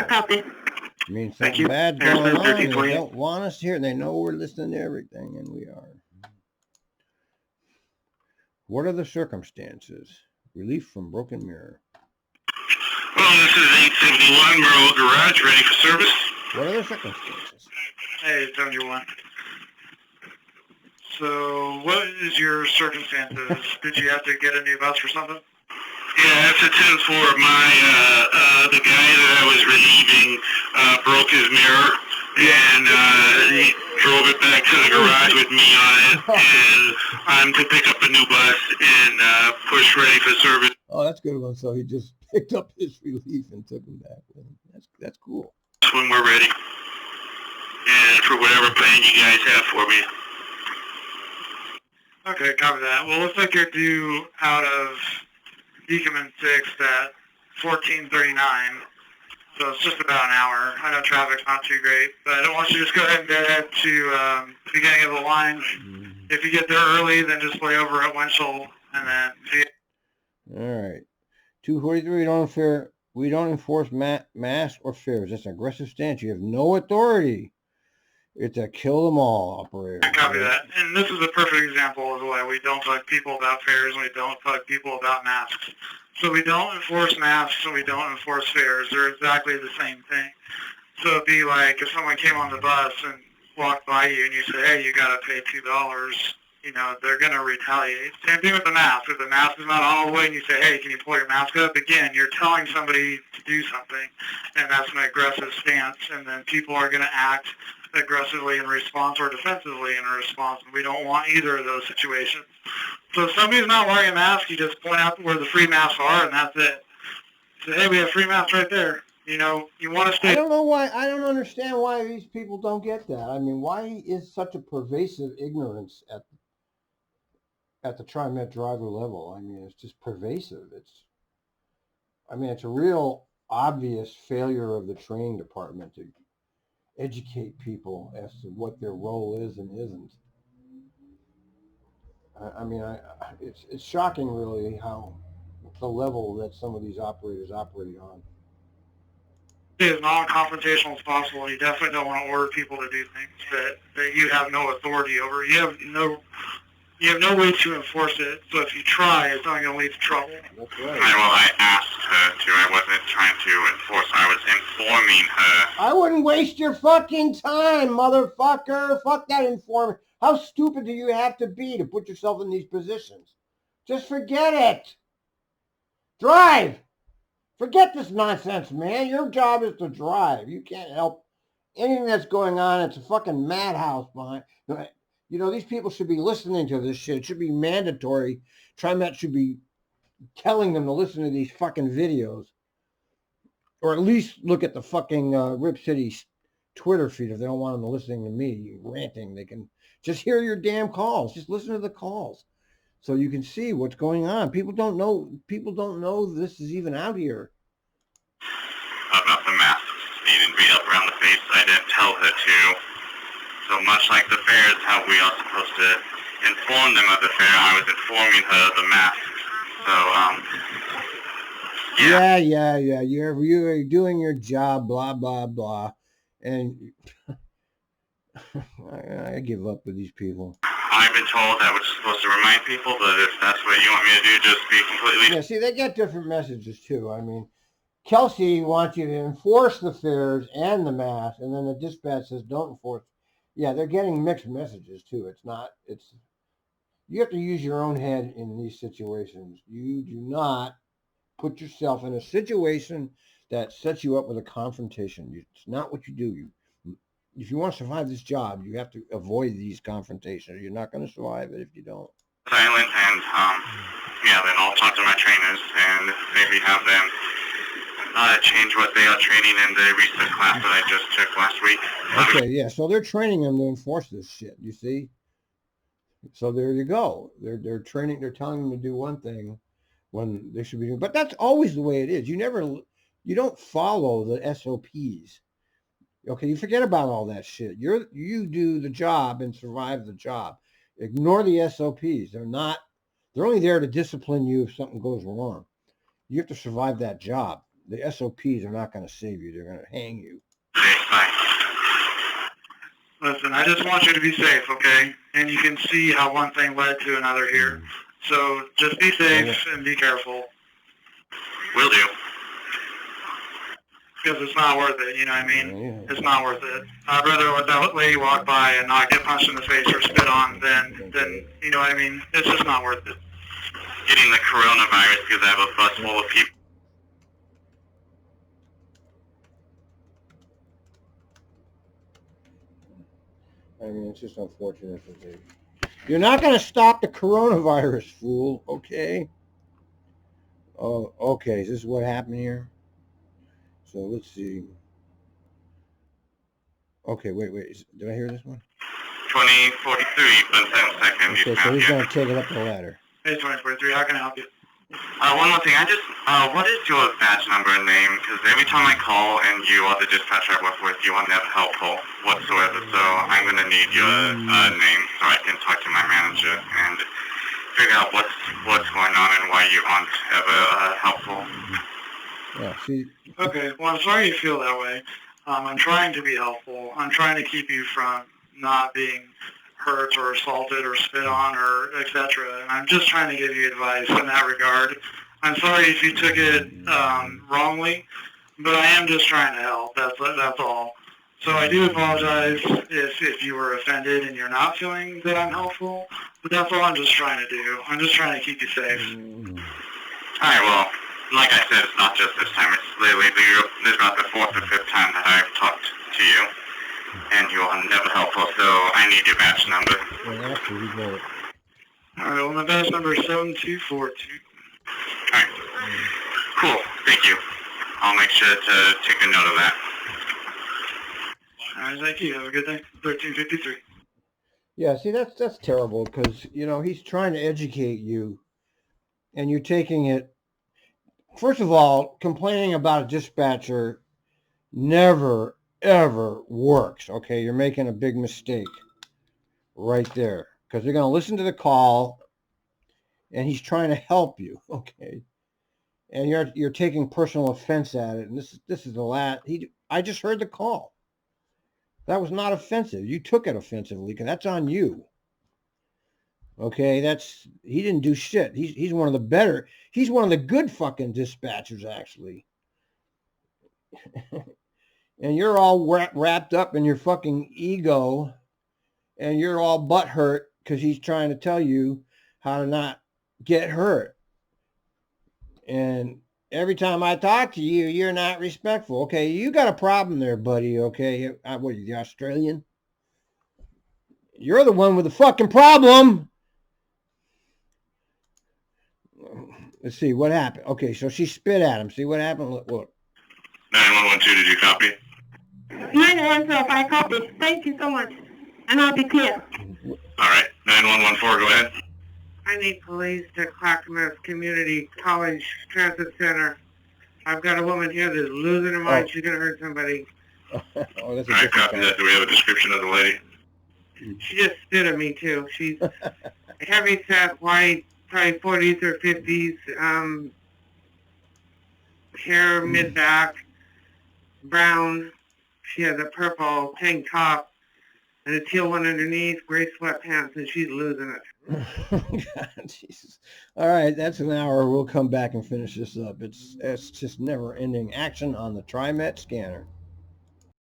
Copy. I mean, something bad's going on, and they don't want us here. They know we're listening to everything, and we are. What are the circumstances? Relief from broken mirror. Well, this is 871 Merle Garage, ready for service. What are the circumstances? Hey, it's 71. So, what is your circumstances? Did you have to get a new bus or something? Yeah, it's a 10-4. The guy that I was relieving broke his mirror, and he drove it back to the garage with me on it, and I'm to pick up a new bus and push ready for service. Oh, that's good one. So he just picked up his relief and took him back with him. That's cool. When we're ready, and for whatever plan you guys have for me. Okay, copy that. Well, looks like you're due out of Oncoming 6 at 14:39, so it's just about an hour. I know traffic's not too great, but I don't want you to just go ahead and head to the beginning of the line. If you get there early, then just lay over at Winchell, and then see it. All right. 243, we don't enforce masks or fares. That's an aggressive stance. You have no authority. It's a kill them all operator. I copy that. And this is a perfect example of the way we don't talk to people about fares and we don't talk to people about masks. So we don't enforce masks and we don't enforce fares. They're exactly the same thing. So it'd be like if someone came on the bus and walked by you and you say, hey, you got to pay $2, you know, they're going to retaliate. Same thing with the mask. If the mask is not on all the way and you say, hey, can you pull your mask up? Again, you're telling somebody to do something, and that's an aggressive stance, and then people are going to act aggressively in response or defensively in response, and we don't want either of those situations. So if somebody's not wearing a mask, you just point out where the free masks are, and that's it. Say, hey, we have free masks right there. You know, you want to stay. I don't know why. I don't understand why these people don't get that. I mean, why is such a pervasive ignorance at the TRIMET driver level? I mean, it's just pervasive. It's a real obvious failure of the training department to educate people as to what their role is and isn't. It's shocking, really, how the level that some of these operators operate on. As non-confrontational as possible. You definitely don't want to order people to do things that you have no authority over. You have no way to enforce it. So if you try, it's not going to lead to trouble. That's right. Well, I asked her to. I wasn't trying to enforce. I was informing her. I wouldn't waste your fucking time, motherfucker. Fuck that informer. How stupid do you have to be to put yourself in these positions? Just forget it. Drive. Forget this nonsense, man. Your job is to drive. You can't help anything that's going on. It's a fucking madhouse behind. You know, these people should be listening to this shit. It should be mandatory. TRIMET should be telling them to listen to these fucking videos, or at least look at the fucking Rip City Twitter feed if they don't want them listening to me ranting. They can just hear your damn calls. Just listen to the calls, so you can see what's going on. People don't know. People don't know this is even out here. About the masks needing to be up around the face, I didn't tell her to. So much like the fairs, how we are supposed to inform them of the fair, I was informing her of the masks. So, Yeah. You're doing your job, blah, blah, blah. And I give up with these people. I've been told that we're supposed to remind people, but if that's what you want me to do, just be completely... Yeah, see, they get different messages, too. I mean, Kelsey wants you to enforce the fairs and the mask, and then the dispatch says don't enforce. Yeah, they're getting mixed messages, too. You have to use your own head in these situations. You do not put yourself in a situation that sets you up with a confrontation. It's not what you do. If you want to survive this job, you have to avoid these confrontations. You're not going to survive it if you don't. Silent, and then I'll talk to my trainers and maybe have them change what they are training in the reset class that I just took last week. Okay, yeah, so they're training them to enforce this shit, you see? So there you go. They're training, they're telling them to do one thing when they should be doing, but that's always the way it is. You don't follow the SOPs. Okay, you forget about all that shit. You do the job and survive the job. Ignore the SOPs. They're only there to discipline you if something goes wrong. You have to survive that job. The SOPs are not going to save you. They're going to hang you. Listen, I just want you to be safe, okay? And you can see how one thing led to another here. So just be safe and be careful. Will do. Because it's not worth it, you know what I mean? It's not worth it. I'd rather let that lady walk by and not get punched in the face or spit on than you know what I mean? It's just not worth it. Getting the coronavirus because I have a bus full of people. I mean, it's just unfortunate that you're not going to stop the coronavirus, fool, okay? Oh, okay, is this what happened here? So let's see. Okay, wait. Did I hear this one? 2043, but 10 seconds. Okay, so he's going to take it up the ladder. Hey, 2043, how can I help you? One more thing, what is your badge number and name? Because every time I call and you are the dispatcher I work with, you are never helpful whatsoever. So I'm going to need your name so I can talk to my manager and figure out what's going on and why you aren't ever helpful. Yeah, see. Okay, well, I'm sorry you feel that way. I'm trying to be helpful. I'm trying to keep you from not being hurt or assaulted or spit on or etc. And I'm just trying to give you advice in that regard. I'm sorry if you took it wrongly, but I am just trying to help. That's all. So I do apologize if you were offended and you're not feeling that I'm helpful, but that's all I'm just trying to do. I'm just trying to keep you safe. All right, well, like I said, it's not just this time. It's literally this is about the 4th or 5th time that I've talked to you. And you are never helpful, so I need your badge number. Yeah, actually, you got it. All right, well, my badge number is 7242. All right. Cool. Thank you. I'll make sure to take a note of that. All right, thank you. Have a good day. 1353. Yeah, see, that's terrible because, he's trying to educate you and you're taking it. First of all, complaining about a dispatcher never ever works. Okay, you're making a big mistake right there because they're going to listen to the call and he's trying to help you. Okay, and you're taking personal offense at it, and this is the last. I just heard the call. That was not offensive. You took it offensively because that's on you. Okay, he didn't do shit. He's one of the better. He's one of the good fucking dispatchers actually. And you're all wrapped up in your fucking ego, and you're all butthurt because he's trying to tell you how to not get hurt. And every time I talk to you, you're not respectful. Okay, you got a problem there, buddy, okay? What are you, the Australian? You're the one with the fucking problem. Let's see what happened. Okay, so she spit at him. See what happened? Look. 9112, did you copy? 9105, copy. Thank you so much. And I'll be clear. All right, 9114, go ahead. I need police to Clackamas Community College Transit Center. I've got a woman here that's losing her mind. She's going to hurt somebody. Oh, that's a All right, different copy guy. that. Do we have a description of the lady? She just spit at me, too. She's heavy set, white, probably 40s or 50s, hair mid-back, brown. She has a purple tank top and a teal one underneath, gray sweatpants, and she's losing it. God, Jesus. All right, that's an hour. We'll come back and finish this up. It's just never-ending action on the TRIMET scanner.